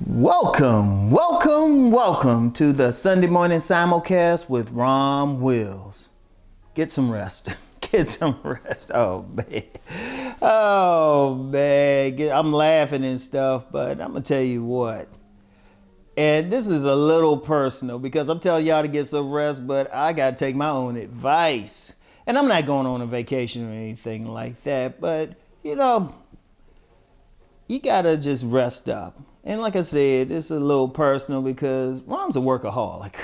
Welcome to the Sunday morning simulcast with Rom Wills. Get some rest. Get some rest. Oh man. I'm laughing and stuff, but I'm gonna tell you what. And this is a little personal because I'm telling y'all to get some rest, but I gotta take my own advice. And I'm not going on a vacation or anything like that, but you gotta just rest up. And like I said, it's a little personal because Rom's a workaholic.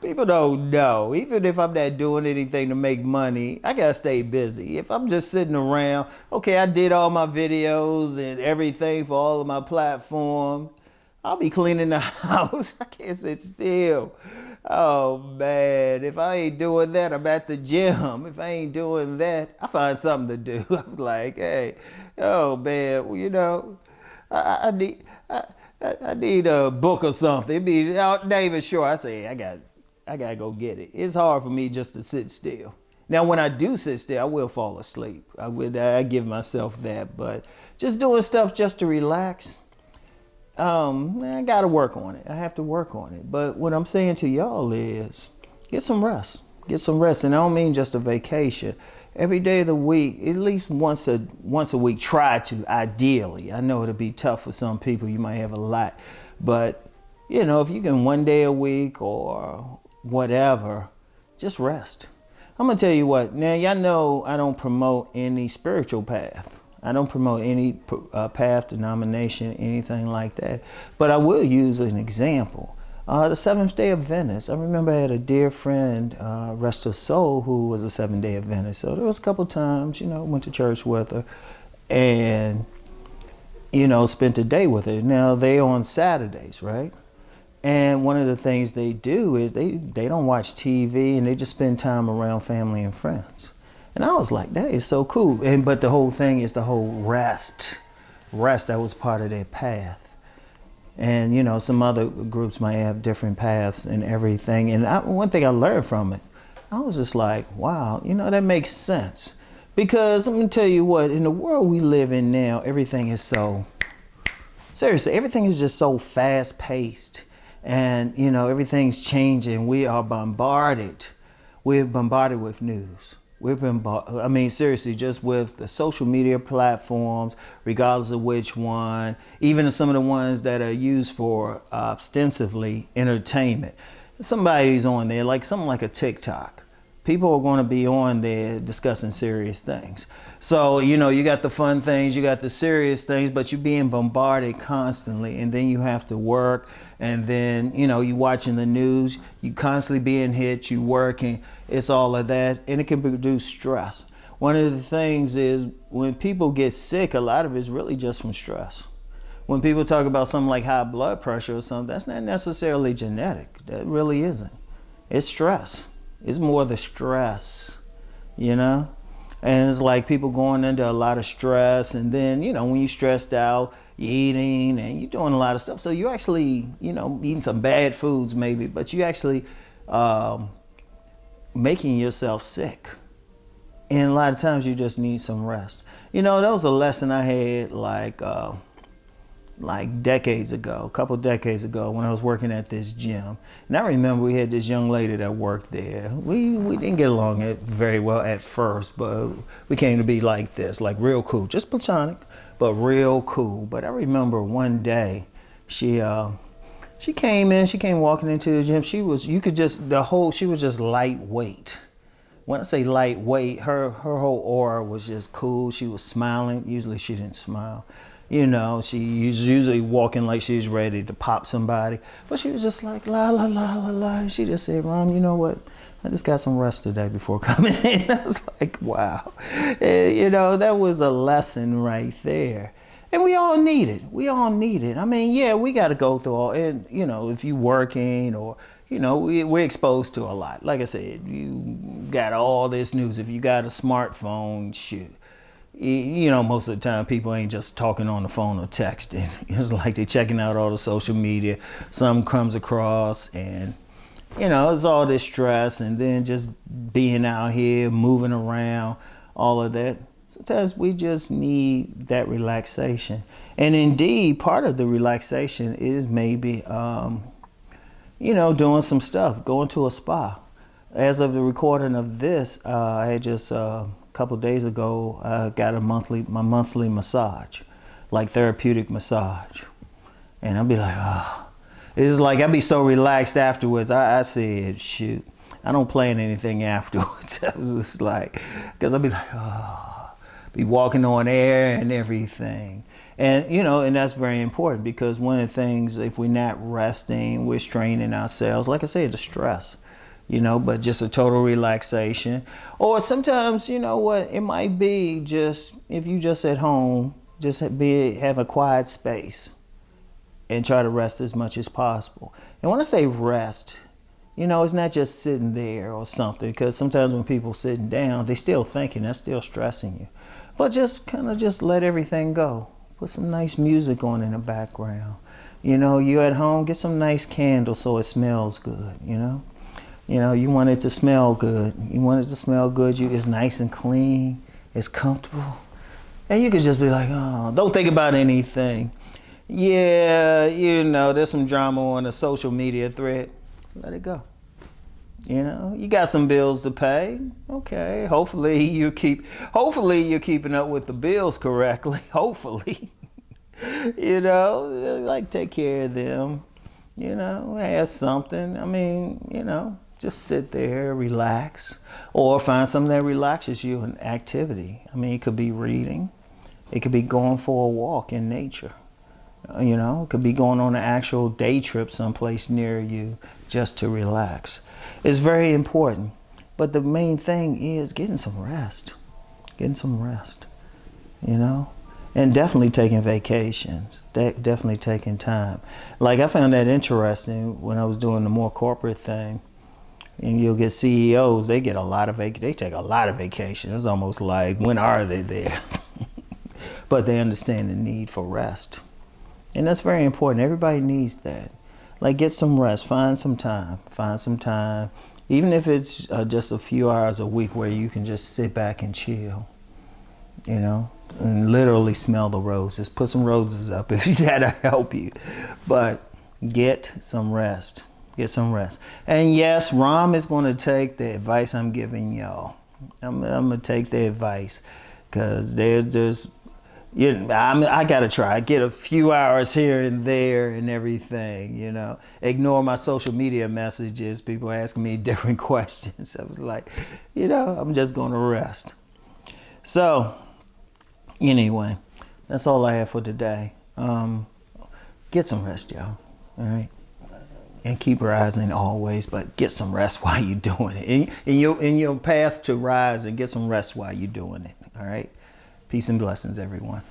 People don't know. Even if I'm not doing anything to make money, I gotta stay busy. If I'm just sitting around, okay, I did all my videos and everything for all of my platforms. I'll be cleaning the house. I can't sit still. Oh man, if I ain't doing that, I'm at the gym. If I ain't doing that, I find something to do. I'm like, hey, oh man, well, I need a book or something. I'm not even sure. I say, I gotta go get it. It's hard for me just to sit still. Now, when I do sit still, I will fall asleep. I give myself that, but just doing stuff just to relax, I gotta work on it. I have to work on it. But what I'm saying to y'all is, get some rest. Get some rest, and I don't mean just a vacation. Every day of the week, at least once a week, try to, ideally. I know it'll be tough for some people, you might have a lot. But, if you can one day a week or whatever, just rest. I'm gonna tell you what, now y'all know I don't promote any spiritual path. I don't promote any path, denomination, anything like that. But I will use an example. The Seventh Day Adventist. I remember I had a dear friend, rest her soul, who was a Seventh-day Adventist. So there was a couple times, went to church with her and, spent a day with her. Now they on Saturdays, right? And one of the things they do is they don't watch TV and they just spend time around family and friends. And I was like, that is so cool. But the whole thing is the whole rest. That was part of their path. And, some other groups might have different paths and everything. And one thing I learned from it, I was just like, wow, that makes sense. Because I'm going to tell you what, in the world we live in now, everything is everything is just so fast paced. And, everything's changing. We are bombarded. We're bombarded with news. Seriously, just with the social media platforms, regardless of which one, even some of the ones that are used for ostensively entertainment. Somebody's on there, like something like a TikTok. People are going to be on there discussing serious things. So, you got the fun things, you got the serious things, but you're being bombarded constantly. And then you have to work. And then, you watching the news, you constantly being hit, you working. It's all of that. And it can produce stress. One of the things is when people get sick, a lot of it's really just from stress. When people talk about something like high blood pressure or something, that's not necessarily genetic. That really isn't. It's stress. It's more the stress, And it's like people going into a lot of stress. And then, when you're stressed out, you're eating and you're doing a lot of stuff. So you actually, eating some bad foods maybe, but you actually making yourself sick. And a lot of times you just need some rest. That was a lesson I had like decades ago, a couple decades ago when I was working at this gym. And I remember we had this young lady that worked there. We didn't get along very well at first, but we came to be like this, like real cool, just platonic, but real cool. But I remember one day she came walking into the gym. She was just lightweight. When I say lightweight, her whole aura was just cool. She was smiling. Usually she didn't smile. She's usually walking like she's ready to pop somebody. But she was just like, la, la, la, la, la. And she just said, Rom, you know what? I just got some rest today before coming in. I was like, wow. And, that was a lesson right there. And we all need it. We got to go through all, and, if you're working or, we're exposed to a lot. Like I said, you got all this news. If you got a smartphone, shoot. Most of the time people ain't just talking on the phone or texting. It's like they're checking out all the social media. Some comes across and, it's all this stress and then just being out here, moving around, all of that. Sometimes we just need that relaxation. And indeed, part of the relaxation is maybe, doing some stuff, going to a spa. As of the recording of this, I had just a couple days ago, I got my monthly massage, like therapeutic massage. And I'll be like, oh, it's like I'd be so relaxed afterwards. I said, shoot, I don't plan anything afterwards. I was just like, because I'd be like, oh, be walking on air and everything. And, and that's very important, because one of the things, if we're not resting, we're straining ourselves. Like I said, the stress, but just a total relaxation. Or sometimes, it might be just, if you just at home, just have a quiet space and try to rest as much as possible. And when I say rest, it's not just sitting there or something, because sometimes when people sitting down, they still thinking, that's still stressing you. But just kind of just let everything go. Put some nice music on in the background. You at home, get some nice candles so it smells good, you want it to smell good. You want it to smell good. It's nice and clean. It's comfortable. And you could just be like, oh, don't think about anything. Yeah, there's some drama on a social media thread. Let it go. You got some bills to pay. Okay, hopefully you're keeping up with the bills correctly. Hopefully, like take care of them. Have something. I mean, just sit there, relax, or find something that relaxes you, an activity. I mean, it could be reading. It could be going for a walk in nature. It could be going on an actual day trip someplace near you just to relax. It's very important. But the main thing is getting some rest. And definitely taking vacations. Definitely taking time. Like, I found that interesting when I was doing the more corporate thing. And you'll get CEOs, they take a lot of vacations. It's almost like, when are they there? But they understand the need for rest. And that's very important. Everybody needs that. Like, get some rest. Find some time. Even if it's just a few hours a week where you can just sit back and chill, and literally smell the roses. Put some roses up if that'll help you. But get some rest. And yes, Rom is going to take the advice I'm giving y'all. I'm going to take the advice, because there's I gotta try. Get a few hours here and there and everything, Ignore my social media messages. People asking me different questions. I was like, I'm just gonna rest. So, anyway, that's all I have for today. Get some rest, y'all. All right? And keep rising always, but get some rest while you're doing it. In your path to rise, and get some rest while you're doing it. All right? Peace and blessings, everyone.